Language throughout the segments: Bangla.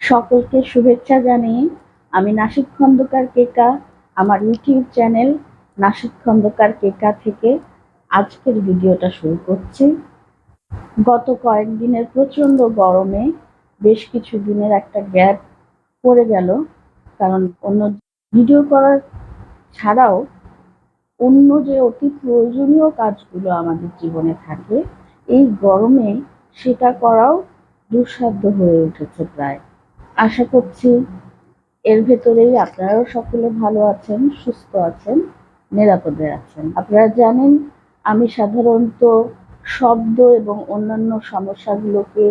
সকলকে শুভেচ্ছা জানিয়ে আমি নাসিদ খন্দকার কেকা আমার ইউটিউব চ্যানেল নাসিদ খন্দকার কেকা থেকে আজকের ভিডিওটা শুরু করছি। গত কয়েকদিনের প্রচণ্ড গরমে বেশ কিছু দিনের একটা গ্যাপ পড়ে গেল, কারণ অন্য ভিডিও করার ছাড়াও অন্য যে অতি প্রয়োজনীয় কাজগুলো আমাদের জীবনে থাকে, এই গরমে সেটা করাও দুঃসাধ্য হয়ে উঠেছে প্রায়। আশা করছি এর ভেতরেই আপনারাও সকলে ভালো আছেন, সুস্থ আছেন, নিরাপদে আছেন। আপনারা জানেন আমি সাধারণত শব্দ এবং অন্যান্য সমস্যাগুলোকে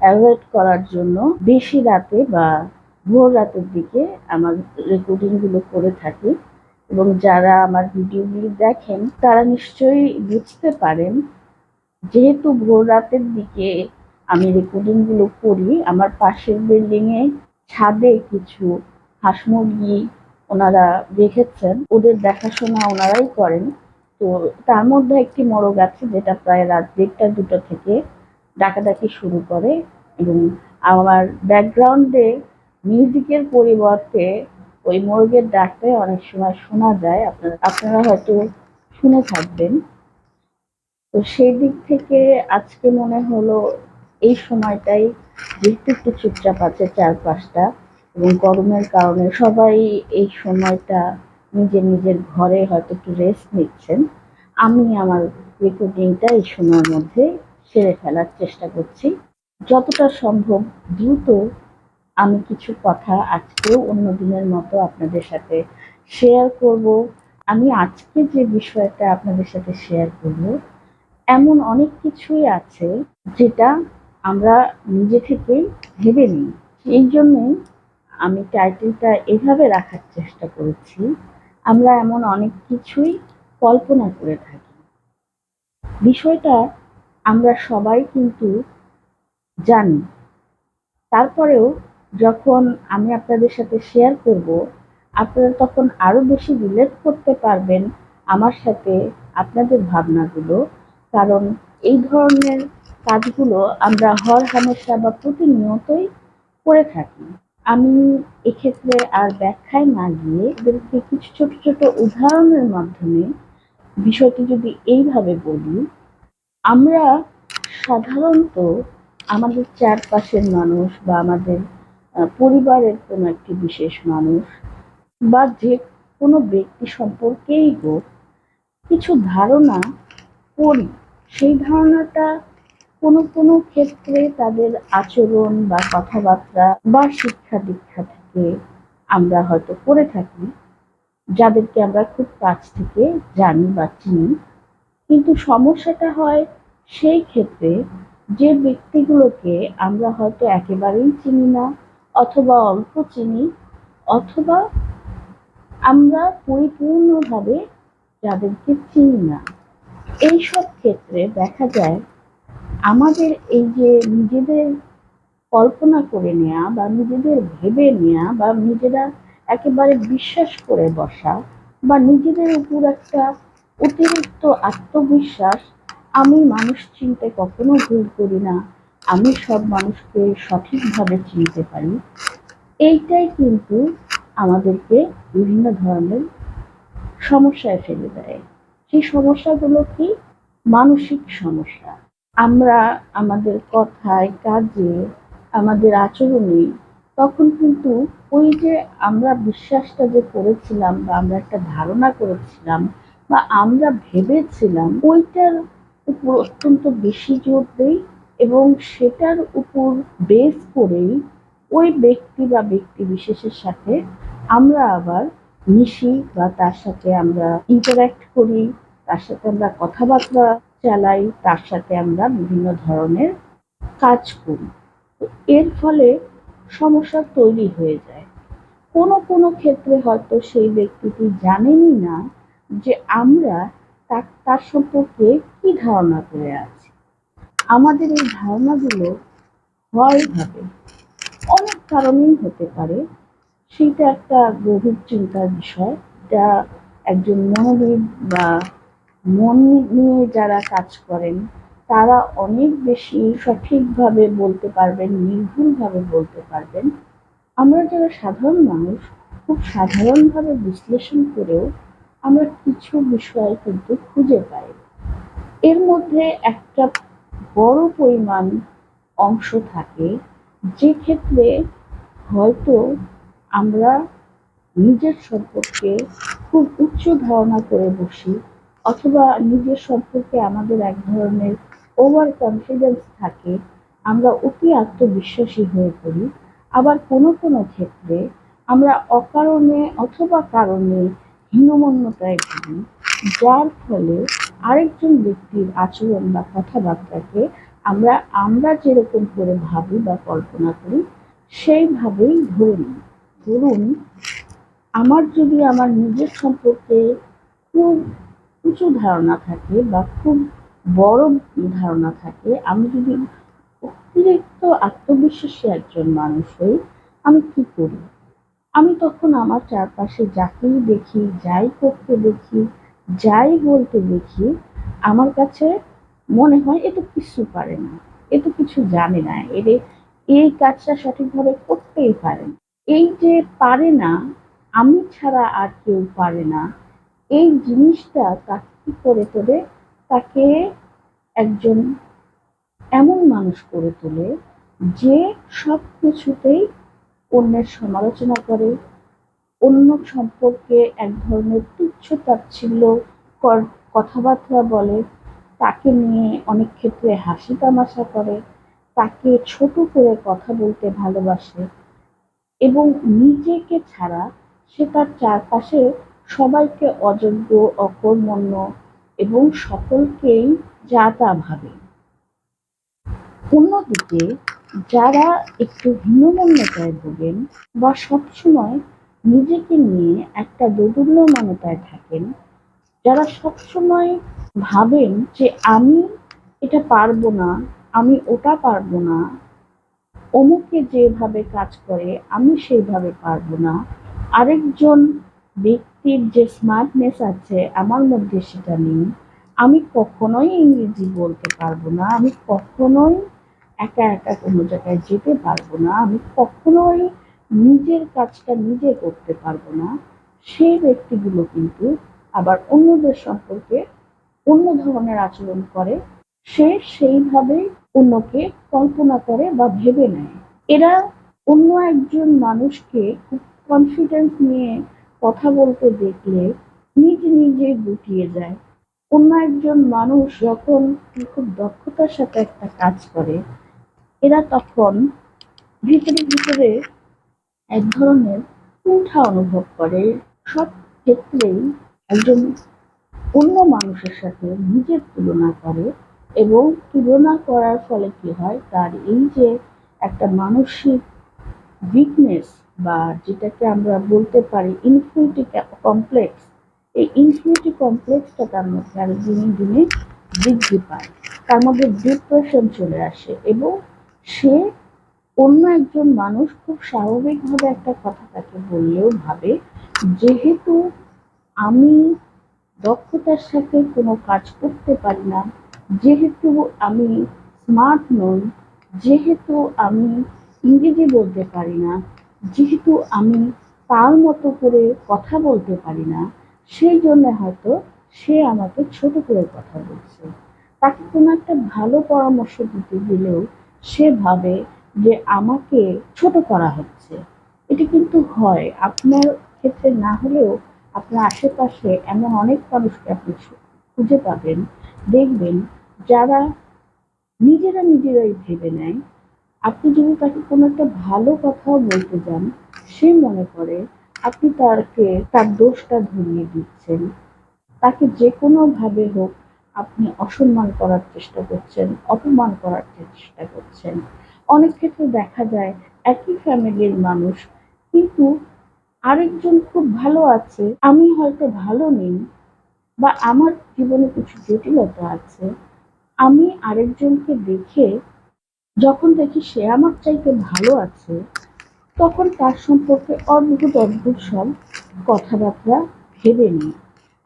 অ্যাভয়েড করার জন্য বেশি রাতে বা ভোর রাতের দিকে আমার রেকর্ডিংগুলো করে থাকি, এবং যারা আমার ভিডিওগুলি দেখেন তারা নিশ্চয়ই বুঝতে পারেন, যেহেতু ভোর রাতের দিকে আমি রেকর্ডিংগুলো করি, আমার পাশের বিল্ডিংয়ে ছাদে কিছু হাঁস মুরগি ওনারা রেখেছেন, ওদের দেখাশোনা ওনারাই করেন। তো তার মধ্যে একটি মোরগ আছে যেটা প্রায় রাত 1টা-2টা থেকে ডাকাডাকি শুরু করে, এবং আমার ব্যাকগ্রাউন্ডে মিউজিকের পরিবর্তে ওই মোরগের ডাকটাই অনেক সময় শোনা যায়, আপনারা হয়তো শুনে থাকবেন। তো সেই দিক থেকে আজকে মনে হলো এই সময়টাই, যেহেতু একটু চুপচাপ আছে চারপাশটা এবং গরমের কারণে সবাই এই সময়টা নিজের নিজের ঘরে হয়তো একটু রেস্ট নিচ্ছেন, আমি আমার রেকর্ডিংটা এই সময়ের মধ্যে সেরে ফেলার চেষ্টা করছি। যতটা সম্ভব দ্রুত আমি কিছু কথা আজকেও অন্য দিনের মতো আপনাদের সাথে শেয়ার করব। আমি আজকে যে বিষয়টা আপনাদের সাথে শেয়ার করব, এমন অনেক কিছুই আছে যেটা আমরা নিজে থেকেই ভেবে নিই। এই জন্যই আমি টাইটেলটা এভাবে রাখার চেষ্টা করেছি, আমরা এমন অনেক কিছুই কল্পনা করে থাকি। বিষয়টা আমরা সবাই কিন্তু জানি, তারপরেও যখন আমি আপনাদের সাথে শেয়ার করব, আপনারা তখন আরো বেশি রিলেট করতে পারবেন আমার সাথে আপনাদের ভাবনাগুলো, কারণ এই ধরনের কাজগুলো আমরা হরহামেশা বা প্রতিনিয়তই করে থাকি। আমি এক্ষেত্রে আর ব্যাখ্যায় না গিয়ে এদেরকে কিছু ছোট ছোট উদাহরণের মাধ্যমে বিষয়টি যদি এইভাবে বলি, আমরা সাধারণত আমাদের চারপাশের মানুষ বা আমাদের পরিবারের কোনো একটি বিশেষ মানুষ বা যে কোনো ব্যক্তি সম্পর্কেই হোক কিছু ধারণা করি, সেই ধারণাটা কোনো কোনো ক্ষেত্রে তাদের আচরণ বা কথাবার্তা বা শিক্ষা দীক্ষা থেকে আমরা হয়তো করে থাকি, যাদেরকে আমরা খুব কাছ থেকে জানি বা চিনি। কিন্তু সমস্যাটা হয় সেই ক্ষেত্রে যে ব্যক্তিগুলোকে আমরা হয়তো একেবারেই চিনি না, অথবা অল্প চিনি, অথবা আমরা পরিপূর্ণভাবে যাদেরকে চিনি না। এইসব ক্ষেত্রে দেখা যায় আমাদের এই যে নিজেদের কল্পনা করে নেওয়া বা নিজেদের ভেবে নেওয়া বা নিজেরা একেবারে বিশ্বাস করে বসা বা নিজেদের উপর একটা অতিরিক্ত আত্মবিশ্বাস, আমি মানুষ চিনতে কখনো ভুল করি না, আমি সব মানুষকে সঠিকভাবে চিনতে পারি, এইটাই কিন্তু আমাদেরকে বিভিন্ন ধরনের সমস্যায় ফেলে দেয়। সেই সমস্যাগুলো কি? মানসিক সমস্যা। আমরা আমাদের কথায়, কাজে, আমাদের আচরণে তখন কিন্তু ওই যে আমরা বিশ্বাসটা যে করেছিলাম বা আমরা একটা ধারণা করেছিলাম বা আমরা ভেবেছিলাম, ওইটার উপর অত্যন্ত বেশি জোর দেই, এবং সেটার উপর বেস করেই ওই ব্যক্তি বা ব্যক্তি বিশেষের সাথে আমরা আবার মিশি বা তার সাথে আমরা ইন্টারাক্ট করি, তার সাথে আমরা কথাবার্তা চালাই, তার সাথে আমরা বিভিন্ন ধরনের কাজ করি। এর ফলে সমস্যা তৈরি হয়ে যায়। কোনো কোনো ক্ষেত্রে হয়তো সেই ব্যক্তিটি জানেনই না যে আমরা তার সম্পর্কে কি ধারণা করে আছি। আমাদের এই ধারণাগুলো হয় ভাবে অনেক কারণেই হতে পারে, সেটা একটা গভীর চিন্তার বিষয়। এটা একজন মনোবিদ বা মন নিয়ে যারা কাজ করেন তারা অনেক বেশি সঠিকভাবে বলতে পারবেন, নির্ভুলভাবে বলতে পারবেন। আমরা যারা সাধারণ মানুষ খুব সাধারণভাবে বিশ্লেষণ করেও আমরা কিছু বিষয় কিন্তু খুঁজে পাই। এর মধ্যে একটা বড় পরিমাণ অংশ থাকে যে ক্ষেত্রে হয়তো আমরা নিজের সম্পর্কে খুব উচ্চ ধারণা করে বসি, অথবা নিজের সম্পর্কে আমাদের এক ধরনের ওভার কনফিডেন্স থাকে, আমরা অতি আত্মবিশ্বাসী হয়ে পড়ি। আবার কোনো কোনো ক্ষেত্রে আমরা অকারণে অথবা কারণে হীনমন্যতায় ভুগি, যার ফলে আরেকজন ব্যক্তির আচরণ বা কথাবার্তাকে আমরা আমরা যেরকম করে ভাবি বা কল্পনা করি সেইভাবেই ধরে নিই। ধরুন, আমার যদি আমার নিজের সম্পর্কে খুব উঁচু ধারণা থাকে বা খুব বড় ধারণা থাকে, আমি যদি অতিরিক্ত আত্মবিশ্বাসী একজন মানুষ হই, আমি কি করি? আমি তখন আমার চারপাশে যাকেই দেখি, যাই করতে দেখি, যাই বলতে দেখি, আমার কাছে মনে হয় এ তো কিছু পারে না, এ তো কিছু জানে না, এই কাজটা সঠিকভাবে করতেই পারে না। এই যে পারে না, আমি ছাড়া আর কেউ পারে না, এই জিনিসটা তাকে কি করে তোলে? তাকে একজন এমন মানুষ করে তোলে যে সব কিছুতেই অন্যের সমালোচনা করে, অন্য সম্পর্কে এক ধরনের তুচ্ছ তাচ্ছিল্য কথাবার্তা বলে, তাকে নিয়ে অনেক ক্ষেত্রে হাসি তামাশা করে, তাকে ছোট করে কথা বলতে ভালোবাসে, এবং নিজেকে ছাড়া সে তার চারপাশে সবাইকে অযোগ্য, অকর্মণ্য এবং সকলকেই যা তা ভাবে। অন্যদিকে যারা একটু হীনমন্যতায় ভোগেন বা সবসময় নিজেকে নিয়ে একটা দোদুল্যমানতায় থাকেন, যারা সবসময় ভাবেন যে আমি এটা পারবো না, আমি ওটা পারবো না, অমুকে যেভাবে কাজ করে আমি সেইভাবে পারবো না, আরেকজন ব্যক্তির যে স্মার্টনেস আছে আমার মধ্যে সেটা নেই, আমি কখনোই ইংরেজি বলতে পারবো না, আমি কখনোই একা একা কোনো জায়গায় যেতে পারবো না, আমি কখনোই নিজের কাজটা নিজে করতে পারবো না, সেই ব্যক্তিগুলো কিন্তু আবার অন্যদের সম্পর্কে অন্য ধরনের আচরণ করে। সে সেইভাবেই অন্যকে কল্পনা করে বা ভেবে নেয়। এরা অন্য একজন মানুষকে খুব কনফিডেন্স নিয়ে কথা বলতে দেখলে নিজ নিজেই গুটিয়ে যায়। অন্য একজন মানুষ যখন খুব দক্ষতার সাথে একটা কাজ করে, এরা তখন ভিতরে ভিতরে এক ধরনের কুণ্ঠা অনুভব করে। সব ক্ষেত্রেই একজন অন্য মানুষের সাথে নিজের তুলনা করে, এবং তুলনা করার ফলে কি হয়, তার এই যে একটা মানসিক উইকনেস বা যেটাকে আমরা বলতে পারি ইনফিউরিটি কমপ্লেক্স, এই ইনফিউরিটি কমপ্লেক্সটা তার মধ্যে আরো দিনে দিনে বৃদ্ধি পায়, তার মধ্যে ডিপ্রেশন চলে আসে, এবং সে অন্য একজন মানুষ খুব স্বাভাবিকভাবে একটা কথা তাকে বললেও ভাবে যেহেতু আমি দক্ষতার সাথে কোনো কাজ করতে পারি না, যেহেতু আমি স্মার্ট নই, যেহেতু আমি ইংরেজি বলতে পারি না, যেহেতু আমি তার মতো করে কথা বলতে পারি না, সেই জন্য হয়তো সে আমাকে ছোট করে কথা বলছে। তাকে কোনো একটা ভালো পরামর্শ দিতে গেলেও সে ভাবে যে আমাকে ছোট করা হচ্ছে। এটি কিন্তু হয়, আপনার ক্ষেত্রে না হলেও আপনার আশেপাশে এমন অনেক মানুষকে আপনি খুঁজে পাবেন, দেখবেন যারা নিজেরা নিজেরাই ভেবে নেয়, আপনি যদি তাকে কোনো একটা ভালো কথাও বলতে যান, সে মনে করে আপনি তার দোষটা ধরিয়ে দিচ্ছেন, তাকে যে কোনোভাবে হোক আপনি অসম্মান করার চেষ্টা করছেন, অপমান করার চেষ্টা করছেন। অনেক ক্ষেত্রে দেখা যায় একই ফ্যামিলির মানুষ, কিন্তু আরেকজন খুব ভালো আছে, আমি হয়তো ভালো নেই, বা আমার জীবনে কিছু জটিলতা আছে, আমি আরেকজনকে দেখে যখন দেখি সে আমার চাইতে ভালো আছে, তখন তার সম্পর্কে অদ্ভুত অদ্ভুত সব কথাবার্তা ভেবে নিই।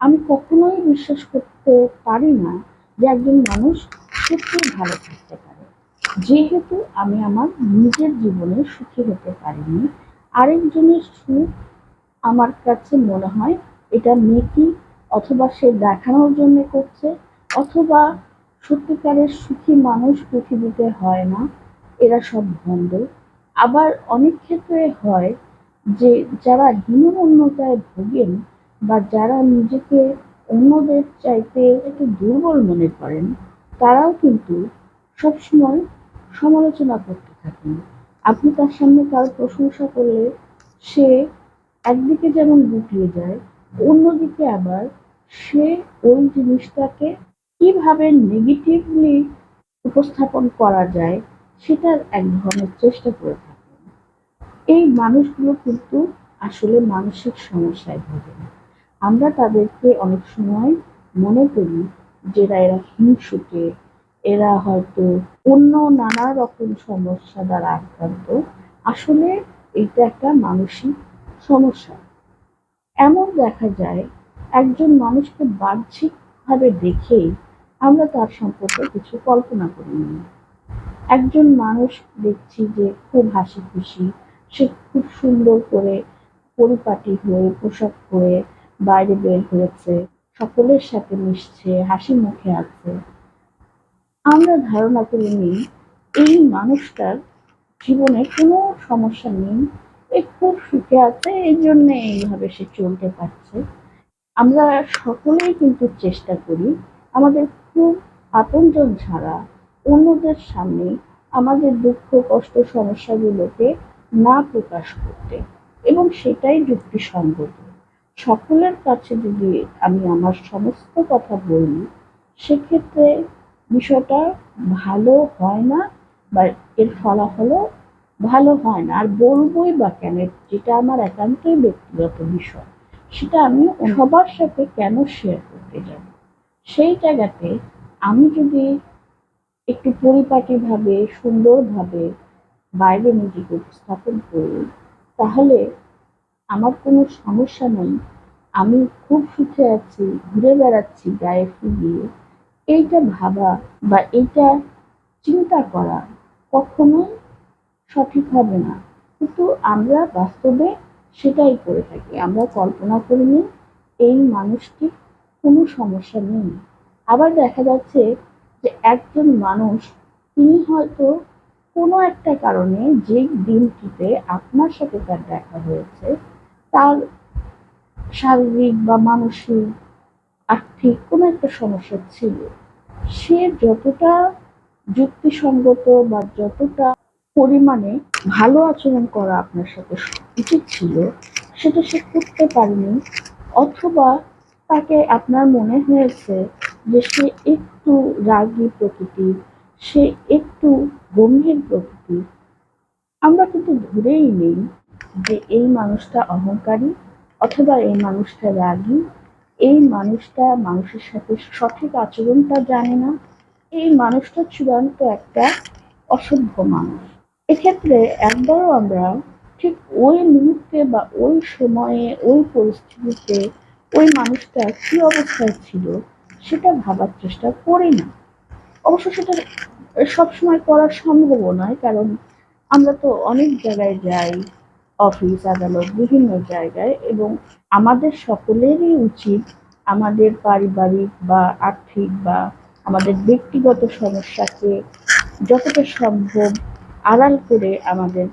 আমি কখনোই বিশ্বাস করতে পারি না যে একজন মানুষ সত্যিই ভালো থাকতে পারে। যেহেতু আমি আমার নিজের জীবনে সুখী হতে পারিনি, আরেকজনের সুখ আমার কাছে মনে হয় এটা মেকি, অথবা সে দেখানোর জন্য করছে, অথবা সত্যিকারের সুখী মানুষ পৃথিবীতে হয় না, এরা সব ভণ্ড। আবার অনেক ক্ষেত্রে হয় যে যারা হীনমন্যতায় ভোগেন বা যারা নিজেকে অন্যদের চাইতে একটু দুর্বল মনে করেন, তারাও কিন্তু সবসময় সমালোচনা করতে থাকেন। আপনি তার সামনে কারো প্রশংসা করলে সে একদিকে যেমন গুটিয়ে যায়, অন্যদিকে আবার সে ওই জিনিসটাকে কিভাবে নেগেটিভলি উপস্থাপন করা যায় সেটার এক ধরনের চেষ্টা করে থাকে। এই মানুষগুলো কিন্তু আসলে মানসিক সমস্যায় ভোগে। আমরা তাদেরকে অনেক সময় মনে করি যে এরা হিংসুটে, এরা হয়তো অন্য নানা রকম সমস্যা দ্বারা আক্রান্ত। আসলে এটা একটা মানসিক সমস্যা। এমন দেখা যায় একজন মানুষকে বাহ্যিকভাবে দেখেই আমরা তার সম্পর্কে কিছু কল্পনা করে নিই। একজন মানুষ দেখছি যে খুব হাসি খুশি, সে খুব সুন্দর করে পরিপাটি হয়ে পোশাক পরে বাইরে বের হয়েছে, সকলের সাথে মিশছে, হাসি মুখে আছে। আমরা ধারণা করে নিই এই মানুষটার জীবনে কোনো সমস্যা নেই, এ খুব সুখে আছে, এই জন্য এইভাবে সে চলতে পারছে। আমরা সকলেই কিন্তু চেষ্টা করি আমাদের খুব আপনজন ছাড়া অন্যদের সামনে আমাদের দুঃখ কষ্ট সমস্যাগুলোকে না প্রকাশ করতে, এবং সেটাই যুক্তিসঙ্গত। সকলের কাছে যদি আমি আমার সমস্ত কথা বলি, সেক্ষেত্রে বিষয়টা ভালো হয় না, বা এর ফলাফলও ভালো হয় না। আর বলবোই বা কেন, যেটা আমার একান্তই ব্যক্তিগত বিষয়, সেটা আমি সবার সাথে কেন শেয়ার করতে যাব? সেই জায়গাতে আমি যদি একটু পরিপাটিভাবে সুন্দরভাবে বাইরে নিজেকে উপস্থাপন করি, তাহলে আমার কোনো সমস্যা নেই। আমি খুব সুখে আছি, ঘুরে বেড়াচ্ছি গায়ে ফুলিয়ে, এইটা ভাবা বা এইটা চিন্তা করা কখনোই সঠিক হবে না। কিন্তু আমরা বাস্তবে সেটাই করে থাকি। আমরা কল্পনা করে নিই এই মানুষটির কোনো সমস্যা নেই। আবার দেখা যাচ্ছে যে একজন মানুষ, তিনি হয়তো কোনো একটা কারণে যে দিনটিতে আপনার সাথে তার দেখা হয়েছে, তার শারীরিক বা মানসিক আর্থিক কোনো একটা সমস্যা ছিল। সে যতটা যুক্তিসঙ্গত বা যতটা পরিমাণে ভালো আচরণ করা আপনার সাথে উচিত ছিল, সেটা সে করতে পারেনি। অথবা তাকে আপনার মনে হয়েছে যে সে একটু রাগী প্রকৃতির, সে একটু গম্ভীর প্রকৃতির। আমরা কিন্তু ধরেই নেই যে এই মানুষটা অহংকারী, অথবা এই মানুষটা রাগী, এই মানুষটা মানুষের সাথে সঠিক আচরণটা জানে না, এই মানুষটা চূড়ান্ত একটা অসভ্য মানুষ। এক্ষেত্রে একবারও আমরা ঠিক ওই মুহূর্তে বা ওই সময়ে ওই পরিস্থিতিতে ওই মানুষটা কি অবস্থায় ছিল সেটা ভাবার চেষ্টা করি না। অবশ্য সেটা সবসময় করা সম্ভবও নয়, কারণ আমরা তো অনেক জায়গায় যাই, অফিস আদালত বিভিন্ন জায়গায়, এবং আমাদের সকলেরই উচিত আমাদের পারিবারিক বা আর্থিক বা আমাদের ব্যক্তিগত সমস্যাকে যতটা সম্ভব আড়াল করে আমাদের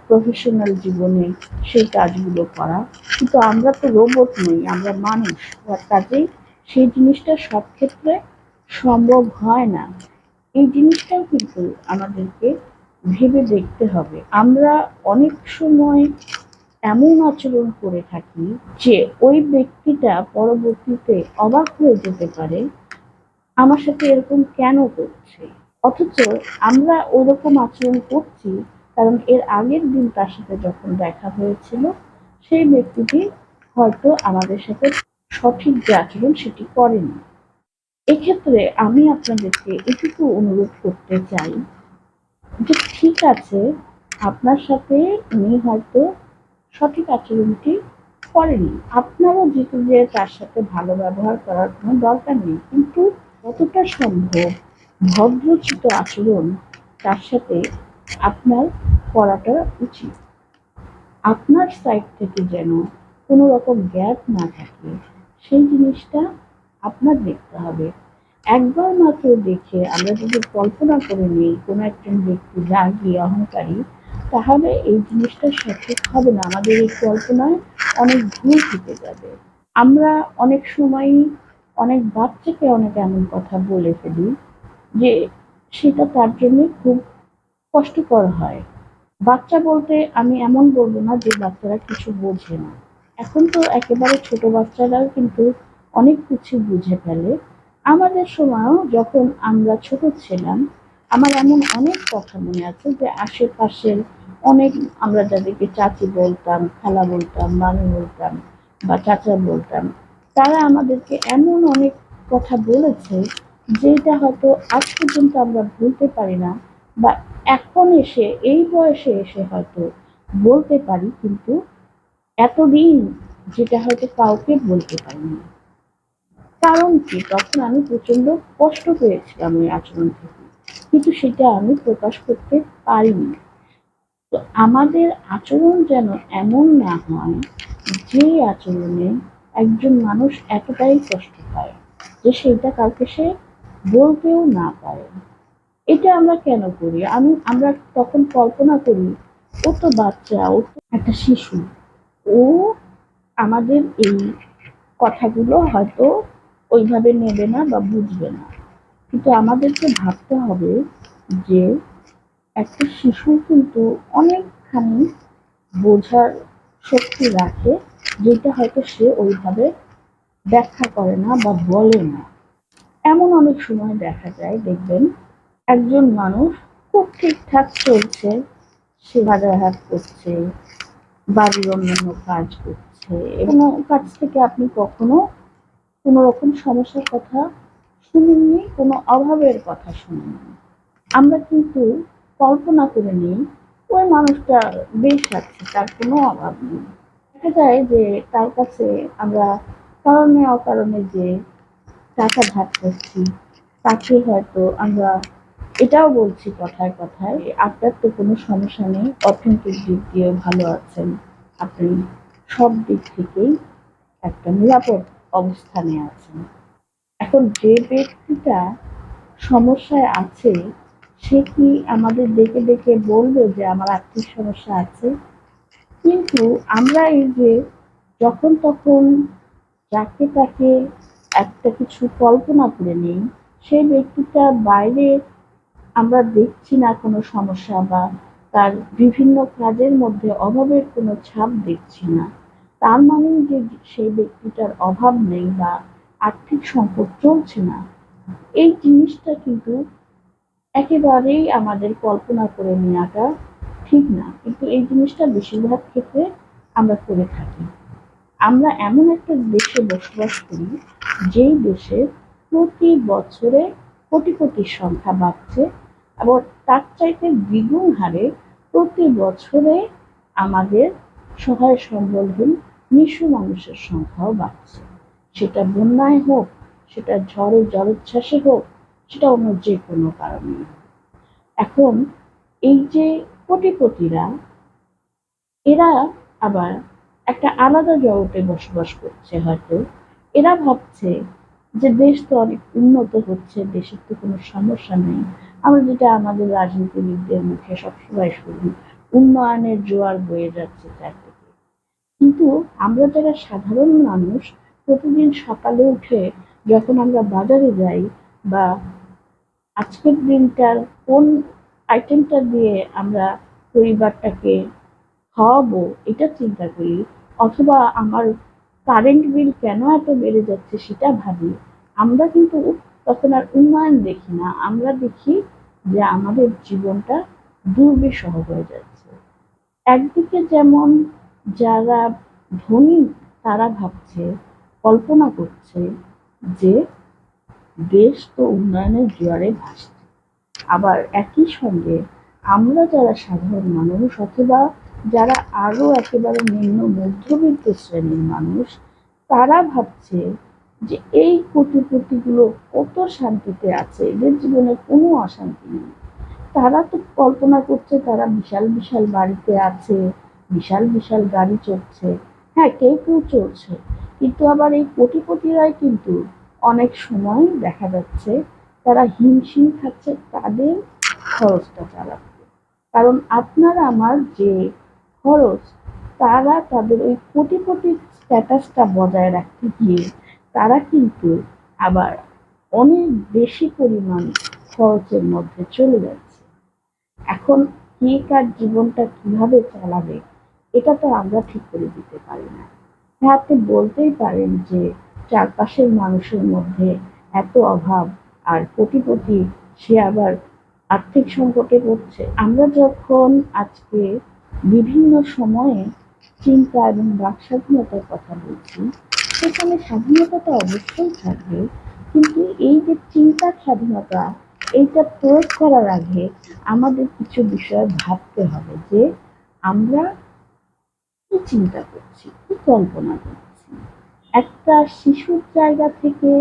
প্রফেশনাল জীবনে সেই কাজগুলো করা। কিন্তু আমরা তো রোবট নই, আমরা মানুষ, কাজেই সেই জিনিসটা সব ক্ষেত্রে সম্ভব হয় না। এই জিনিসটাও কিন্তু আমাদেরকে ভেবে দেখতে হবে। আমরা অনেক সময় এমন আচরণ করে থাকি যে ওই ব্যক্তিটা পরবর্তীতে অবাক হয়ে যেতে পারে আমার সাথে এরকম কেন করছে, অথচ আমরা ওইরকম আচরণ করছি কারণ এর আগের দিন তার সাথে যখন দেখা হয়েছিল, সেই ব্যক্তিটি হয়তো আমাদের সাথে সঠিক যে আচরণ সেটি করেনি। এক্ষেত্রে আমি আপনাদেরকে এটুকু অনুরোধ করতে চাই যে ঠিক আছে, আপনার সাথে উনি হয়তো সঠিক আচরণটি করেনি, আপনারও যেহেতু যে তার সাথে ভালো ব্যবহার করার কোনো দরকার নেই, কিন্তু যতটা সম্ভব ভদ্রচিত আচরণ তার সাথে আপনার করাটা উচিত। আপনার সাইড থেকে যেন কোনো রকম গ্যাপ না থাকে, সেই জিনিসটা আপনার দেখতে হবে। একবার মাত্র দেখে আমরা যদি কল্পনা করে নিই কোনো একজন ব্যক্তি রাগী, অহংকারী, তাহলে এই জিনিসটা সঠিক হবে না। আমাদের এই কল্পনায় অনেক ভুল থেকে যাবে। আমরা অনেক সময়ই অনেক বাচ্চাকে অনেক এমন কথা বলে ফেলি যে সেটা তার জন্য খুব কষ্টকর হয়। বাচ্চা বলতে আমি এমন বলবো না যে বাচ্চারা কিছু বোঝে না। এখন তো একেবারে ছোট বাচ্চারাও কিন্তু অনেক কিছু বুঝে ফেলে। আমাদের সময়ও যখন আমরা ছোট ছিলাম, আমার এমন অনেক কথা মনে আছে যে আশেপাশের অনেক, আমরা যাদেরকে চাচি বলতাম, খালা বলতাম, মামু বলতাম বা চাচা বলতাম, তারা আমাদেরকে এমন অনেক কথা বলেছে যেটা হয়তো আজ পর্যন্ত আমরা ভুলতে পারি না, বা এখন এসে এই বয়সে এসে হয়তো বলতে পারি, কিন্তু এতদিন যেটা হয়তো কাউকে বলতে পারিনি। কারণ কি, তখন আমি প্রচন্ড কষ্ট পেয়েছিলাম ওই আচরণ থেকে, কিন্তু সেটা আমি প্রকাশ করতে পারিনি। তো আমাদের আচরণ যেন এমন না হয় যে আচরণে একজন মানুষ এতটাই কষ্ট পায় যে সেটা কাউকে সে বলতেও না পারে। এটা আমরা কেন করি? আমরা তখন কল্পনা করি, ও তো বাচ্চা, ও তো একটা শিশু, ও আমাদের এই কথাগুলো হয়তো ওইভাবে নেবে না বা বুঝবে না। কিন্তু আমাদেরকে ভাবতে হবে যে একটা শিশু কিন্তু অনেকখানি বোঝার শক্তি রাখে, যেটা হয়তো সে ওইভাবে ব্যাখ্যা করে না বা বলে না। এমন অনেক সময় দেখা যায়, দেখবেন একজন মানুষ খুব ঠিকঠাক চলছে, সে বাজার হাট করছে, বাড়ির অন্যান্য কাজ করছে, কোনো কাছ থেকে আপনি কখনো কোনো রকম সমস্যার কথা শুনেননি, কোনো অভাবের কথা শুনেননি। আমরা কিন্তু কল্পনা করে নিই ওই মানুষটা বেশ আছে, তার কোনো অভাব নেই। দেখা যায় যে তার কাছে আমরা কারণে অকারণে যে টাকা ধার করছি, তাকে হয়তো আমরা এটাও বলছি কথায় কথায়, আপনার তো কোনো সমস্যা নেই, অর্থনৈতিক দিক দিয়ে ভালো আছেন, আপনি সব দিক থেকেই একটা নিরাপদ অবস্থানে আছেন। এখন যে ব্যক্তিটা সমস্যায় আছে, সে কি আমাদের ডেকে ডেকে বলবে যে আমার আর্থিক সমস্যা আছে? কিন্তু আমরা এই যে যখন তখন যাকে তাকে একটা কিছু কল্পনা করে নিই, সেই ব্যক্তিটা বাইরে আমরা দেখছি না কোনো সমস্যা, বা তার বিভিন্ন কাজের মধ্যে অভাবের কোনো ছাপ দেখছি না, তার মানে যে সেই ব্যক্তিটার অভাব নেই বা আর্থিক সংকট চলছে না, এই জিনিসটা কিন্তু একেবারেই আমাদের কল্পনা করে নেওয়াটা ঠিক না। কিন্তু এই জিনিসটা বেশিরভাগ ক্ষেত্রে আমরা করে থাকি। আমরা এমন একটা দেশে বসবাস করি, যেই দেশে প্রতি বছরে কোটি কোটি সংখ্যা বাড়ছে, এবং তার চাইতে দ্বিগুণ হারে প্রতি বছরে আমাদের সহায় সম্বলহীন নিঃস্ব মানুষের সংখ্যাও বাড়ছে। সেটা বন্যায় হোক, সেটা ঝড়ে জলোচ্ছ্বাসে হোক, সেটা অন্য যে কোনো কারণে। এখন এই যে কোটিপতিরা, এরা আবার একটা আলাদা জগতে বসবাস করছে হয়তো। এরা ভাবছে যে দেশ তো অনেক উন্নত হচ্ছে, দেশের তো কোনো সমস্যা নেই। আমরা যেটা আমাদের রাজনীতিবিদদের মুখে সবসময় শুনি, উন্নয়নের জোয়ার বয়ে যাচ্ছে চারদিকে। কিন্তু আমরা যারা সাধারণ মানুষ, প্রতিদিন সকালে উঠে যখন আমরা বাজারে যাই, বা আজকের দিনটার কোন আইটেমটা দিয়ে আমরা পরিবারটাকে খাওয়াবো এটা চিন্তা করি, অথবা আমার কারেন্ট বিল কেন এত বেড়ে যাচ্ছে সেটা ভাবি, আমরা কিন্তু তখন আর উন্নয়ন দেখি না, আমরা দেখি যে আমাদের জীবনটা দুর্বিষহ হয়ে যাচ্ছে। একদিকে যেমন যারা ধনী, তারা ভাবছে, কল্পনা করছে যে দেশ তো উন্নয়নের জোয়ারে ভাসছে, আবার একই সঙ্গে আমরা যারা সাধারণ মানুষ, অথবা যারা আরো একেবারে নিম্ন মধ্যবিত্ত শ্রেণীর মানুষ, তারা ভাবছে যে এই কোটিপতিগুলো কত শান্তিতে আছে, এদের জীবনে কোনো অশান্তি নেই। তারা তো কল্পনা করছে তারা বিশাল বিশাল বাড়িতে আছে, বিশাল বিশাল গাড়ি চড়ছে, হ্যাঁ কেউ কেউ চড়ছে, কিন্তু আবার এই কোটিপতিরাই কিন্তু অনেক সময় দেখা যাচ্ছে তারা হিমশিম খাচ্ছে তাদের খরচটা চালাতে। কারণ আপনার আমার যে খরচ, তারা তাদের ওই কোটিপতি স্ট্যাটাসটা বজায় রাখতে গিয়ে তারা কিন্তু আবার অনেক বেশি পরিমাণ খরচের মধ্যে চলে যাচ্ছে। এখন কে কার জীবনটা কিভাবে চালাবে এটা তো আমরা ঠিক করে দিতে পারি না। হ্যাঁ, আপনি বলতেই পারেন যে চারপাশের মানুষের মধ্যে এত অভাব, আর কোটিপতি সে আবার আর্থিক সংকটে পড়ছে। আমরা যখন আজকে বিভিন্ন সময়ে চিন্তা এবং বাক স্বাধীনতার কথা বলছি, সেখানে স্বাধীনতা তো অবশ্যই থাকবে, কিন্তু এই যে চিন্তার স্বাধীনতা, এইটা প্রয়োগ করার আগে আমাদের কিছু বিষয় ভাবতে হবে যে আমরা কি চিন্তা করছি, কি কল্পনা করছি। একটা শিশুর জায়গা থেকে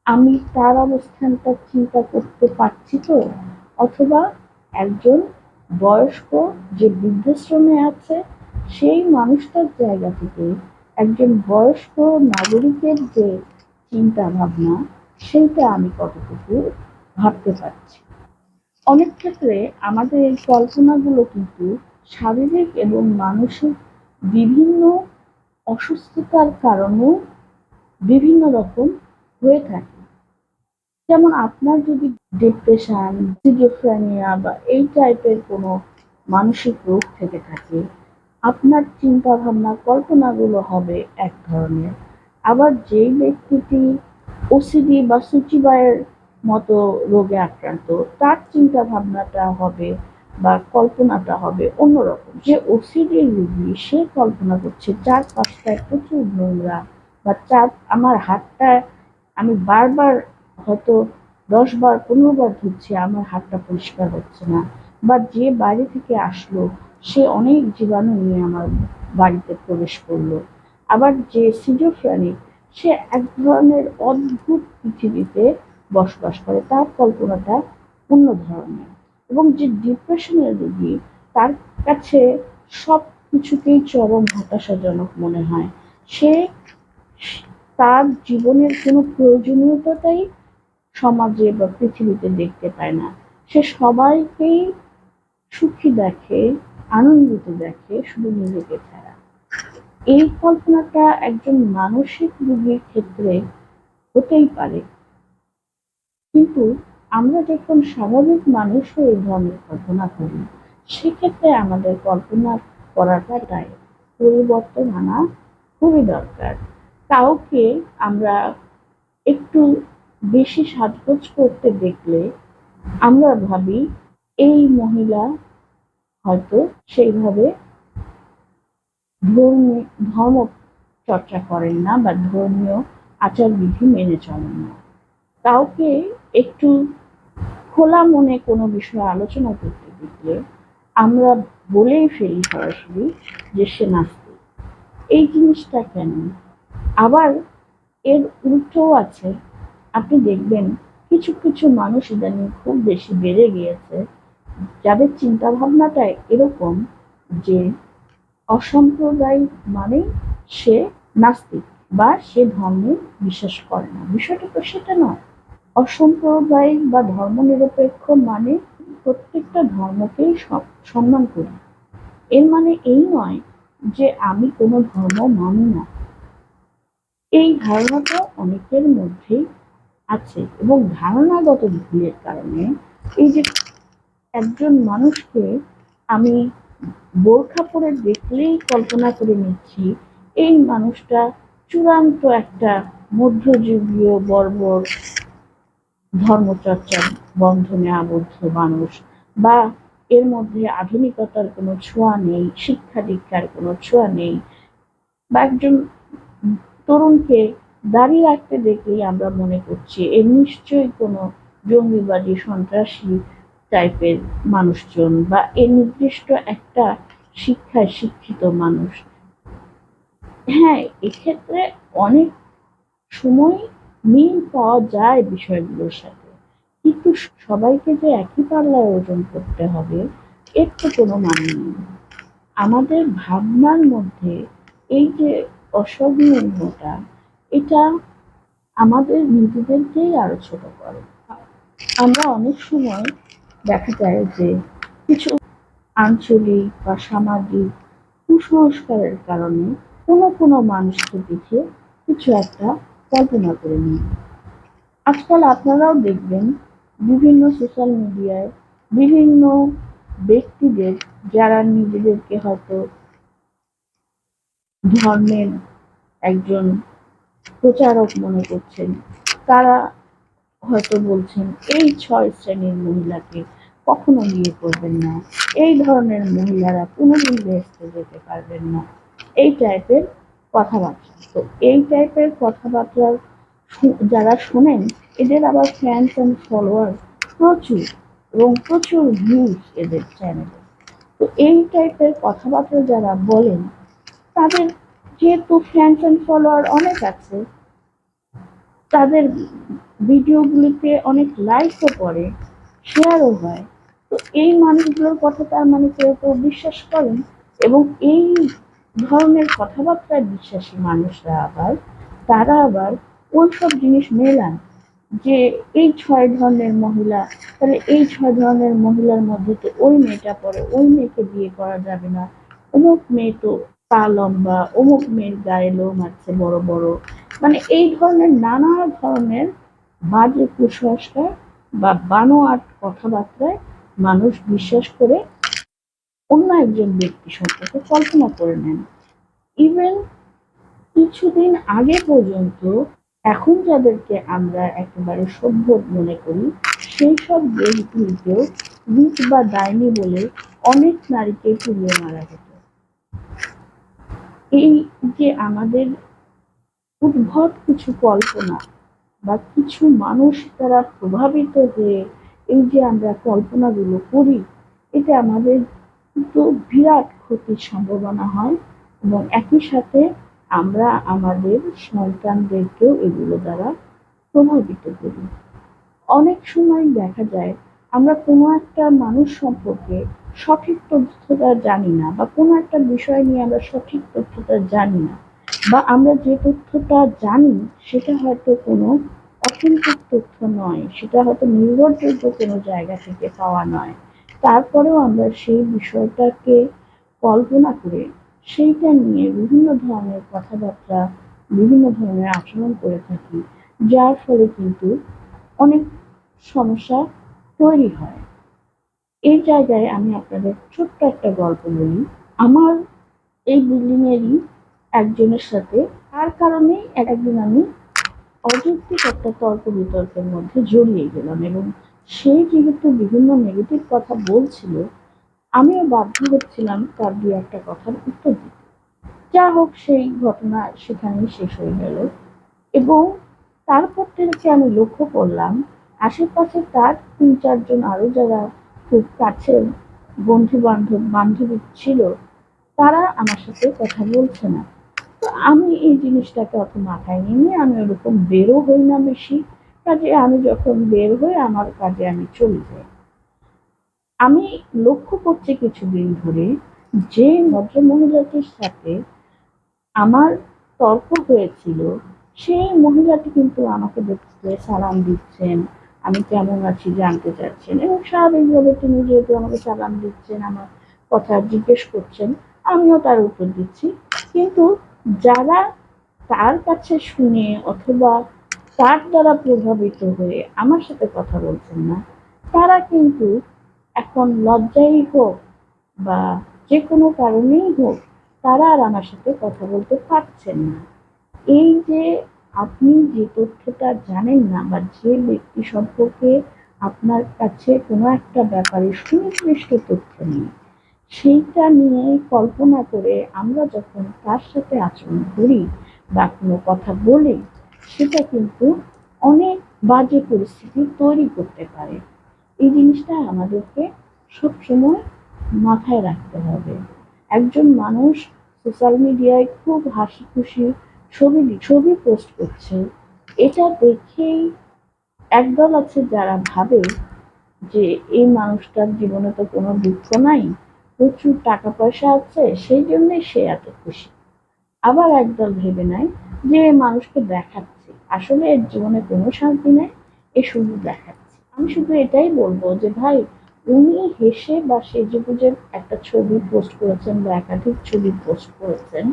আমি তার অবস্থানটা চিন্তা করতে পারছি তো, অথবা একজন বয়স্ক যে বৃদ্ধাশ্রমে আছে সেই মানুষটার জায়গা থেকে একজন বয়স্ক নাগরিকের যে চিন্তা ভাবনা, সেইটা আমি কতটুকু ভাবতে পারছি। অনেক ক্ষেত্রে আমাদের এই কল্পনাগুলো কিন্তু শারীরিক এবং মানসিক বিভিন্ন অসুস্থতার কারণেও বিভিন্ন রকম হয়ে থাকে। যেমন আপনার যদি ডিপ্রেশন, সিজোফ্রেনিয়া বা এই টাইপের কোনো মানসিক রোগ থেকে থাকে, আপনার চিন্তা ভাবনা কল্পনাগুলো হবে এক ধরনের। আবার যেই ব্যক্তিটি ওসিডি বা সূচিবায়ের মতো রোগে আক্রান্ত, তার চিন্তা ভাবনাটা হবে বা কল্পনাটা হবে অন্যরকম। যে ওসিডি রোগী সে কল্পনা করছে চারপাশটায় প্রচুর নোংরা, বা আমার হাতটা আমি বারবার হয়তো 10 বার 15 বার ধুচ্ছি, আমার হাতটা পরিষ্কার হচ্ছে না। বা যে বাইরে থেকে আসলো সে অনেক জীবাণু নিয়ে আমার বাড়িতে প্রবেশ করলো। আবার যে সিজোফ্রেনিক সে এক ধরনের অদ্ভুত পৃথিবীতে বসবাস করে, তার কল্পনাটা অন্য ধরনের। এবং যে ডিপ্রেশনের রোগী, তার কাছে সব কিছুকেই চরম হতাশাজনক মনে হয়। সে তার জীবনের কোনো প্রয়োজনীয়তাটাই সমাজে বা পৃথিবীতে দেখতে পায় না। সে সবাইকেই সুখী দেখে, আনন্দিত দেখে, শুধু নিজেকে ছাড়া। এই কল্পনাটা একজন মানসিক রোগীর ক্ষেত্রে হতেই পারে, কিন্তু আমরা যখন স্বাভাবিক মানুষও এই ধরনের কল্পনা করি, সেক্ষেত্রে আমাদের কল্পনা করাটাই পরিবর্তন আনা খুবই দরকার। কাউকে আমরা একটু বেশি সাজগোজ করতে দেখলে আমরা ভাবি এই মহিলা হয়তো সেইভাবে ধর্ম চর্চা করেন না বা ধর্মীয় আচার বিধি মেনে চলেন না। কাউকে একটু খোলা মনে কোনো বিষয়ে আলোচনা করতে দেখলে আমরা বলেই ফেলি সরাসরি যে সে নাস্তিক। এই জিনিসটা কেন? আবার এর উল্টোও আছে। আপনি দেখবেন কিছু কিছু মানুষ ইদানিং খুব বেশি বেড়ে গিয়েছে, যাদের চিন্তা ভাবনাটা এরকম যে অসাম্প্রদায়িক মানে সে নাস্তিক বা সে ধর্মে বিশ্বাস করে না। বিষয়টা তো সেটা নয়। অসাম্প্রদায়িক বা ধর্মনিরপেক্ষ মানে প্রত্যেকটা ধর্মকেই সম্মান করি। এর মানে এই নয় যে আমি কোনো ধর্ম মানি না। এই ধারণাটা অনেকের মধ্যেই আছে, এবং ধারণাগত ভুলের কারণে এই যে একজন মানুষকে আমি বোরখা পরে দেখলেই কল্পনা করে নিচ্ছি এই মানুষটা চূড়ান্ত একটা মধ্যযুগীয় বর্বর ধর্মচর্চার বন্ধনে আবদ্ধ মানুষ, বা এর মধ্যে আধুনিকতার কোনো ছোঁয়া নেই, শিক্ষা দীক্ষার কোনো ছোঁয়া নেই। বা একজন তরুণকে দাঁড়িয়ে রাখতে দেখলেই আমরা মনে করছি এ নিশ্চয়ই কোনো জঙ্গিবাদী সন্ত্রাসী টাইপের মানুষজন, বা এ নির্দিষ্ট একটা শিক্ষায় শিক্ষিত মানুষ। হ্যাঁ, এক্ষেত্রে অনেক সময় মিল পাওয়া যায় বিষয়গুলোর সাথে, কিন্তু সবাইকে যে একই পাল্লায় ওজন করতে হবে এর তো কোনো মানে নেই। আমাদের ভাবনার মধ্যে এই যে অসহনীয়তা, এটা আমাদের নিজেদেরকেই আরো ছোট করে। আমরা অনেক সময় দেখা যায় যে কিছু আঞ্চলিক বা সামাজিক কুসংস্কারের কারণে কোনো কোনো মানুষকে দেখে কিছু একটা কল্পনা করে নিই। আজকাল আপনারাও দেখবেন বিভিন্ন সোশ্যাল মিডিয়ায় বিভিন্ন ব্যক্তিদের, যারা নিজেদেরকে হয়তো ধর্মের একজন প্রচারক মনে করছেন, তারা হয়তো বলছেন এই 6 শ্রেণীর মহিলাকে কখনো বিয়ে করবেন না, এই ধরনের মহিলারা কোনোদিন বেহেশতে যেতে পারবেন না, এই টাইপের কথাবার্তা। তো এই টাইপের কথাবার্তা যারা শোনেন, এদের আবার ফ্যান্স অ্যান্ড ফলোয়ার প্রচুর, এবং প্রচুর ভিউজ এদের চ্যানেলে। তো এই টাইপের কথাবার্তা যারা বলেন, তাদের যেহেতু ফ্যান্স অ্যান্ড ফলোয়ার অনেক আছে, তাদের ভিডিওগুলিতে অনেক লাইকও পড়ে, শেয়ারও হয়। তো এই মানুষগুলোর কথা তার মানে কেউ কেউ বিশ্বাস করেন, এবং এই ধরনের কথাবার্তায় বিশ্বাসী মানুষরা আবার, তারা আবার ওইসব জিনিস মেলান যে এই 6 ধরনের মহিলা, তাহলে এই 6 ধরনের মহিলার মধ্যে তো ওই মেয়েটা পড়ে, ওই মেয়েকে বিয়ে করা যাবে না, অমুক মেয়ে তো পা লম্বা, অমুক মেয়ের গায়ে লোম আছে বড় বড়। মানে এই ধরনের নানা ধরনের বাজে কুসংস্কার বা বানোয়াট কথাবার্তায় মানুষ বিশ্বাস করে অন্য একজন ব্যক্তি সম্পর্কে কল্পনা করে নেন। ইভেন কিছুদিন আগে পর্যন্ত এখন যাদেরকে আমরা একেবারে সভ্য মনে করি, সেই সব দেশগুলিতেও ভূত বা ডাইনি বলে অনেক নারীকে পুড়িয়ে মারা যেত। এই যে আমাদের উদ্ভট কিছু কল্পনা, বা কিছু মানুষ দ্বারা প্রভাবিত হয়ে এই যে আমরা কল্পনাগুলো করি, এতে আমাদের কিন্তু বিরাট ক্ষতির সম্ভাবনা হয়, এবং একই সাথে আমরা আমাদের সন্তানদেরকেও এগুলো দ্বারা প্রভাবিত করি। অনেক সময় দেখা যায় আমরা কোনো একটা মানুষ সম্পর্কে সঠিক তথ্যটা জানি না, বা কোনো একটা বিষয় নিয়ে আমরা সঠিক তথ্যটা জানি না, বা আমরা যে তথ্যটা জানি সেটা হয়তো কোনো অথেন্টিক তথ্য নয়, সেটা হয়তো নির্ভরযোগ্য কোনো জায়গা থেকে পাওয়া নয়। তারপরেও আমরা সেই বিষয়টাকে কল্পনা করে সেইটা নিয়ে বিভিন্ন ধরনের কথাবার্তা, বিভিন্ন ধরনের আচরণ করে থাকি, যার ফলে কিন্তু অনেক সমস্যা তৈরি হয়। এই জায়গায় আমি আপনাদের ছোট্ট একটা গল্প বলি। আমার এই বিল্ডিং এরই একজনের সাথে, তার কারণেই একদিন আমি অযৌক্তিক একটা তর্ক বিতর্কের মধ্যে জড়িয়ে গেলাম, এবং সে যেহেতু বিভিন্ন নেগেটিভ কথা বলছিল, আমিও বাধ্য হচ্ছিলাম তার দু একটা কথার উত্তর দিতে। যা হোক, সেই ঘটনা সেখানেই শেষ হয়ে গেল। এবং তারপর থেকে আমি লক্ষ্য করলাম আশেপাশে তার 3-4 জন আরো যারা খুব কাছের বন্ধু বান্ধবী ছিল, তারা আমার সাথে কথা বলছে না। তো আমি এই জিনিসটাকে অত মাথায় নিয়ে আমি ওরকম বেরও হই না বেশি। কাজে আমি যখন বের হই আমার কাজে আমি চলে যাই। আমি লক্ষ্য করছি কিছুদিন ধরে যে ভদ্রমহিলাটির সাথে আমার তর্ক হয়েছিল, সেই মহিলাটি কিন্তু আমাকে দেখতে সালাম দিচ্ছেন, আমি কেমন আছি জানতে চাচ্ছেন, এবং স্বাভাবিকভাবে তিনি যেহেতু আমাকে সালাম দিচ্ছেন, আমার কথা জিজ্ঞেস করছেন, আমিও তার উত্তর দিচ্ছি। কিন্তু যারা তার কাছে শুনে অথবা তার দ্বারা প্রভাবিত হয়ে আমার সাথে কথা বলছেন না, তারা কিন্তু এখন লজ্জাই হোক বা যে কোনো কারণেই হোক, তারা আর আমার সাথে কথা বলতে পারছেন না। এই যে আপনি যে তথ্যটা জানেন না, বা যে ব্যক্তি সম্পর্কে আপনার কাছে কোনো একটা ব্যাপারে সুনির্দিষ্ট তথ্য নেই, সেইটা নিয়ে কল্পনা করে আমরা যখন তার সাথে আচরণ করি বা কোনো কথা বলি, সেটা কিন্তু অনেক বাজে পরিস্থিতি তৈরি করতে পারে। এই জিনিসটা আমাদেরকে সবসময় মাথায় রাখতে হবে। একজন মানুষ সোশ্যাল মিডিয়ায় খুব হাসি খুশি ছবি পোস্ট করছে, এটা দেখেই একদল আছে যারা ভাবে যে এই মানুষটার জীবনে তো কোনো দুঃখ নাই, প্রচুর টাকা পয়সা আছে, সেই জন্যই সে এত খুশি। আবার একদল ভেবে নেয় যে এ মানুষকে দেখাচ্ছে, আসলে এর জীবনে কোনো শান্তি নেই, এ শুধু দেখাচ্ছে। আমি শুধু এটাই বলবো যে ভাই, উনি হেসে বা সেজেগুজে একটা ছবি পোস্ট করেছেন বা একাধিক ছবি পোস্ট করেছেন,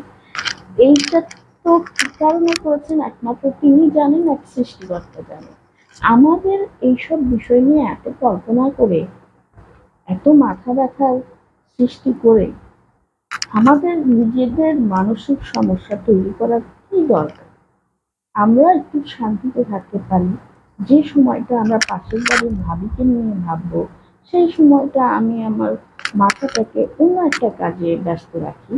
এইটা তো কি কারণে করেছেন একমাত্র তিনি জানেন, এক সৃষ্টিকর্তা জানেন। আমাদের এইসব বিষয় নিয়ে এত কল্পনা করে, এত মাথা ব্যথার সৃষ্টি করে আমাদের নিজেদের মানসিক সমস্যা তৈরি করার কি দরকার? আমরা একটু শান্তিতে থাকতে পারি। যে সময়টা আমরা পাশের বাড়ির ভাবিকে নিয়ে ভাববো, সেই সময়টা আমি আমার মাথাটাকে অন্য একটা কাজে ব্যস্ত রাখি।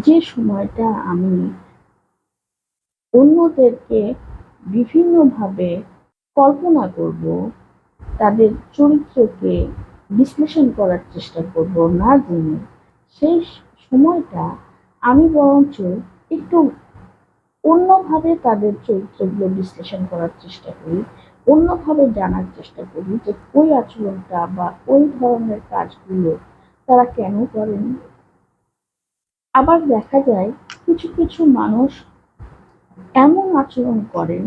যে সময়টা আমি অন্যদেরকে বিভিন্নভাবে কল্পনা করব, তাদের চরিত্রকে বিশ্লেষণ করার চেষ্টা করব না জেনে, সেই সময়টা আমি বরঞ্চ একটু অন্যভাবে তাদের চরিত্রগুলো বিশ্লেষণ করার চেষ্টা করি, অন্যভাবে জানার চেষ্টা করি যে ওই আচরণটা বা ওই ধরনের কাজগুলো তারা কেন করেন। আবার দেখা যায় কিছু কিছু মানুষ এমন আচরণ করেন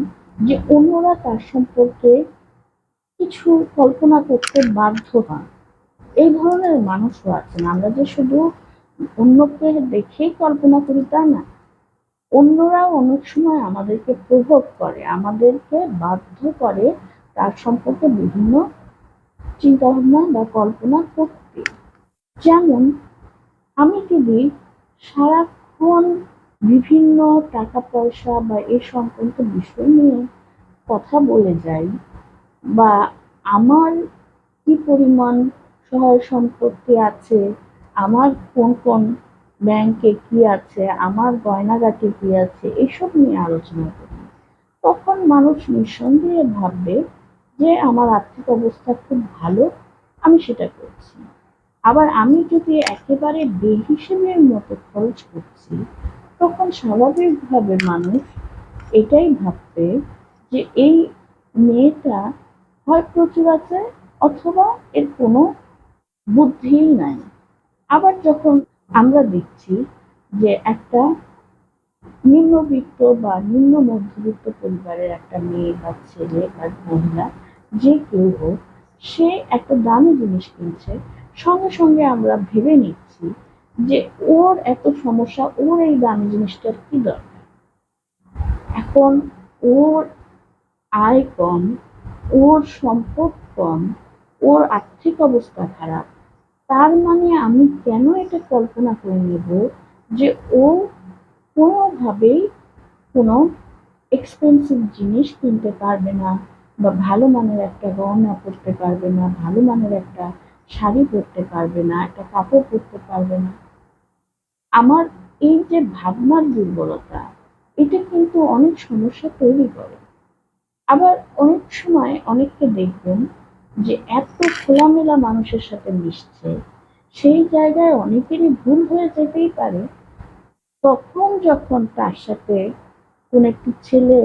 যে অন্যরা তার সম্পর্কে কিছু কল্পনা করতে বাধ্য হন। এই ধরনের মানুষও আছেন। আমরা যে শুধু অন্যকে দেখেই কল্পনা করি তা না, অন্যরাও অনেক সময় আমাদেরকে প্রভোগ করে, আমাদেরকে বাধ্য করে তার সম্পর্কে বিভিন্ন চিন্তাভাবনা বা কল্পনা করতে। যেমন আমি যদি সারাক্ষণ বিভিন্ন টাকা পয়সা বা এ সংক্রান্ত বিষয় নিয়ে কথা বলে যাই, বা আমার কি পরিমাণ সহায় সম্পত্তি আছে, আমার কোন কোন ব্যাংকে কি আছে, আমার গয়নাগাটি কি আছে, এসব নিয়ে আলোচনা করি, তখন মানুষ নিঃসন্দেহে ভাববে যে আমার আর্থিক অবস্থা খুব ভালো, আমি সেটা করছি। আবার আমি যদি একেবারে বেহিসেবের মতো খরচ করছি, তখন স্বাভাবিকভাবে মানুষ এটাই ভাববে যে এই মেয়েটা হয় প্রচুর আছে, অথবা এর কোনো বুদ্ধিই নাই। আবার যখন আমরা দেখছি যে একটা নিম্নবিত্ত বা নিম্ন মধ্যবিত্ত পরিবারের একটা মেয়ে বা ছেলে বা মহিলা, যে কেউ হোক, সে একটা দামি জিনিস কিনছে, সঙ্গে সঙ্গে আমরা ভেবে নিচ্ছি যে ওর এত সমস্যা, ওর এই দামি জিনিসটার কি দরকার। এখন ওর আয় কম, ওর সম্পদ কম, ওর আর্থিক অবস্থা খারাপ, তার মানে আমি কেন এটা কল্পনা করে নেব যে ও কোনোভাবেই কোনো এক্সপেন্সিভ জিনিস কিনতে পারবে না, বা ভালো মানের একটা গয়না পরতে পারবে না, ভালো মানের একটা শাড়ি পরতে পারবে না, একটা কাপড় পরতে পারবে না। আমার এই যে ভাবনার দুর্বলতা, এটা কিন্তু অনেক সমস্যা তৈরি করে। আবার অনেক সময় অনেককে দেখবেন যে এত খোলামেলা মানুষের সাথে মিশছে, সেই জায়গায় অনেকেরই ভুল হয়ে যেতেই পারে। তখন যখন তার সাথে কোন একটি ছেলে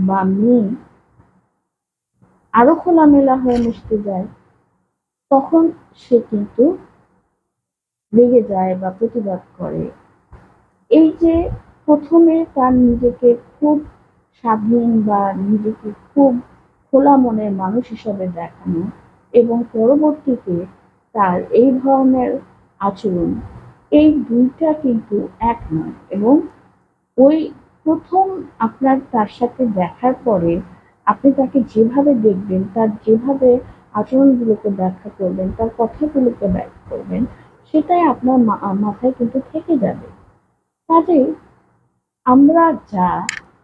বা মেয়ে আরো খোলামেলা হয়ে মিশতে যায়, তখন সে কিন্তু রেগে যায় বা প্রতিবাদ করে। এই যে প্রথমে তার নিজেকে খুব স্বাধীন বা নিজেকে খুব খোলা মনের মানুষ হিসাবে দেখানো, এবং পরবর্তীতে তার এই ধরনের আচরণ, এই দুইটা কিন্তু এক নয়। এবং ওই প্রথম আপনার তার সাথে দেখার পরে আপনি তাকে যেভাবে দেখবেন, তার যেভাবে আচরণগুলোকে ব্যাখ্যা করবেন, তার কথাগুলোকে ব্যাখ্যা করবেন, সেটাই আপনার মাথায় কিন্তু থেকে যাবে। কাজেই আমরা যা,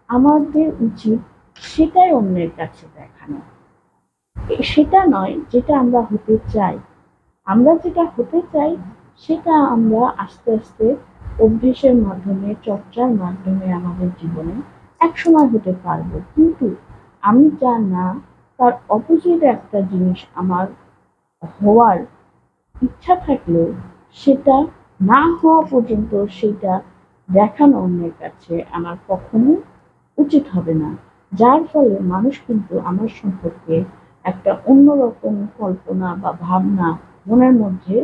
আমাদের উচিত সেটাই অন্যের কাছে দেখানো, সেটা নয় যেটা আমরা হতে চাই। আমরা যেটা হতে চাই সেটা আমরা আস্তে আস্তে অভ্যেসের মাধ্যমে, চর্চার মাধ্যমে আমাদের জীবনে একসময় হতে পারবো। কিন্তু আমি যা না, তার অপোজিট একটা জিনিস আমার হওয়ার ইচ্ছা থাকলেও সেটা না হওয়া পর্যন্ত সেটা দেখানো অন্যের কাছে আমার কখনো উচিত হবে না। যার ফলে মানুষ কিন্তু আমার সম্পর্কে একটা অন্যরকম কল্পনা বা ভাবনা মনের মধ্যে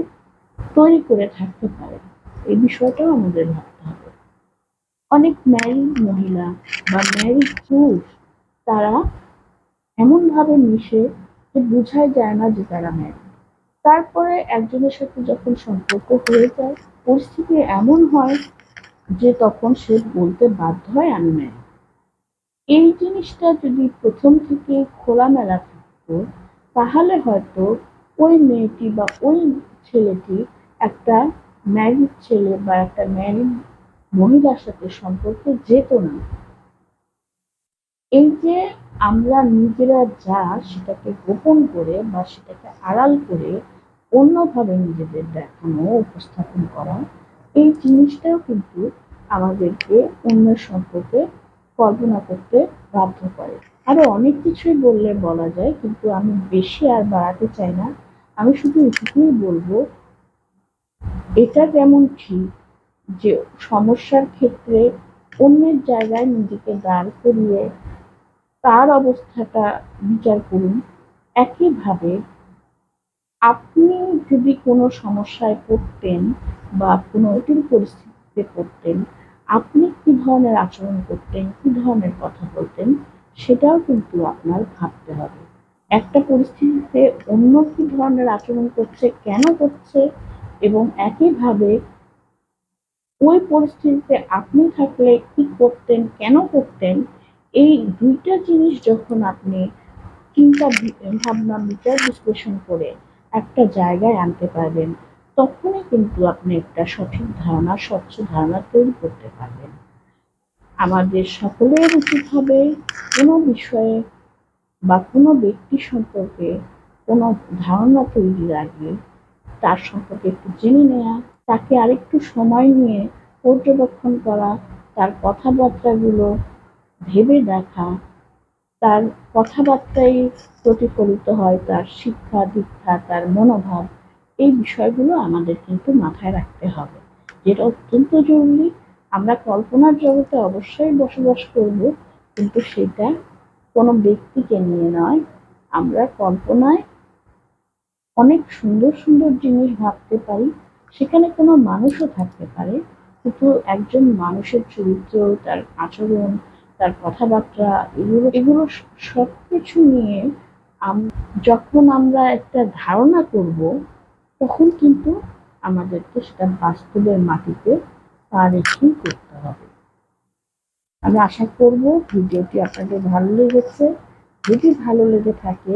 তৈরি করে থাকতে পারে, এই বিষয়টাও আমাদের ভাবতে হবে। অনেক ম্যারিড মহিলা বা ম্যারিড পুরুষ তারা এমনভাবে মিশে যে বোঝাই যায় না যে তারা ম্যারিড। তারপরে একজনের সাথে যখন সম্পর্ক হয়ে যায়, পরিস্থিতি এমন হয় যে তখন সে বলতে বাধ্য হয় আমি ম্যারিড। এই জিনিসটা যদি প্রথম থেকে খোলামেলা থাকতো, তাহলে হয়তো ওই মেয়েটি বা ওই ছেলেটি একটা ম্যারিড ছেলে বা একটা ম্যারিড মহিলার সাথে সম্পর্কে যেত না। এই যে আমরা নিজেরা যা সেটাকে গোপন করে বা সেটাকে আড়াল করে অন্যভাবে নিজেদের দেখানো, উপস্থাপন করা, এই জিনিসটাও কিন্তু আমাদেরকে অন্যের সম্পর্কে কল্পনা করতে বাধ্য করে। আরো অনেক কিছুই বললে বলা যায়, কিন্তু আমি বেশি আর বাড়াতে চাই না। আমি শুধু এটুকুই বলবো, এটা যেমন ঠিক যে সমস্যার ক্ষেত্রে অন্যের জায়গায় নিজেকে দাঁড় করিয়ে তার অবস্থাটা বিচার করুন, একইভাবে আপনি যদি কোনো সমস্যায় পড়তেন বা কোনো জটিল পরিস্থিতিতে পড়তেন, আপনি কি ধরনের আচরণ করতেন, কি ধরনের কথা বলতেন, সেটাও কিন্তু আপনার ভাবতে হবে। একটা পরিস্থিতিতে অন্য কি ধরনের আচরণ করছে, কেন করছে, এবং একইভাবে ওই পরিস্থিতিতে আপনি থাকলে কি করতেন, কেন করতেন, এই দুইটা জিনিস যখন আপনি চিন্তা ভাবনা বিচার বিশ্লেষণ করে একটা জায়গায় আনতে পারবেন, তখনই কিন্তু আপনি একটা সঠিক ধারণা, স্বচ্ছ ধারণা তৈরি করতে পারবেন। আমাদের সকলের উচিত হবে কোনো বিষয়ে বা কোনো ব্যক্তি সম্পর্কে কোনো ধারণা তৈরির আগে তার সম্পর্কে একটু জেনে নেওয়া, তাকে আরেকটু সময় নিয়ে পর্যবেক্ষণ করা, তার কথাবার্তাগুলো ভেবে দেখা, তার কথাবার্তায় প্রতিফলিত হয় তার শিক্ষা দীক্ষা, তার মনোভাব। এই বিষয়গুলো আমাদের কিন্তু মাথায় রাখতে হবে, যেটা অত্যন্ত জরুরি। আমরা কল্পনার জগতে অবশ্যই বসবাস করব, কিন্তু সেটা কোনো ব্যক্তিকে নিয়ে নয়। আমরা কল্পনায় অনেক সুন্দর সুন্দর জিনিস ভাবতে পারি, সেখানে কোনো মানুষও থাকতে পারে, কিন্তু একজন মানুষের চরিত্র, তার আচরণ, তার কথাবার্তা, এগুলো এগুলো সবকিছু নিয়ে যখন আমরা একটা ধারণা করব, তখন কিন্তু আমাদেরকে সেটা বাস্তবের মাটিতে পা রেখেই করতে হবে। আমি আশা করব ভিডিওটি আপনাদের ভালো লেগেছে। যদি ভালো লেগে থাকে,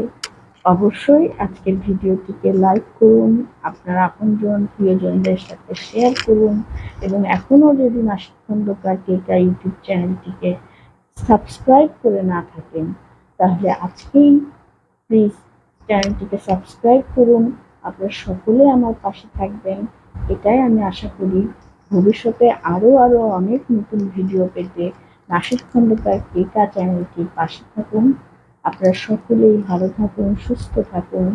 অবশ্যই আজকের ভিডিওটিকে লাইক করুন, আপনার আপনজন প্রিয়জনদের সাথে শেয়ার করুন, এবং এখনও যদি নাসিক খন্দকার কেকা ইউটিউব চ্যানেলটিকে সাবস্ক্রাইব করে না থাকেন, তাহলে আজকেই প্লিজ চ্যানেলটিকে সাবস্ক্রাইব করুন। আপনারা সকলে আমার পাশে থাকবেন, এটাই আমি আশা করি। ভবিষ্যতে আরও আরও অনেক নতুন ভিডিও পেতে নাসিক খন্দকার কেকা চ্যানেলটির পাশে থাকুন। আপনারা সকলেই ভালো থাকুন, সুস্থ থাকুন,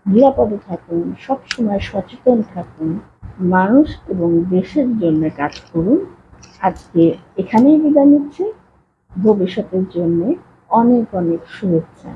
নিরাপদে থাকুন, সবসময় সচেতন থাকুন, মানুষ এবং দেশের জন্য কাজ করুন। আজকে এখানেই বিদায় নিচ্ছি। ভবিষ্যতের জন্য অনেক অনেক শুভেচ্ছা।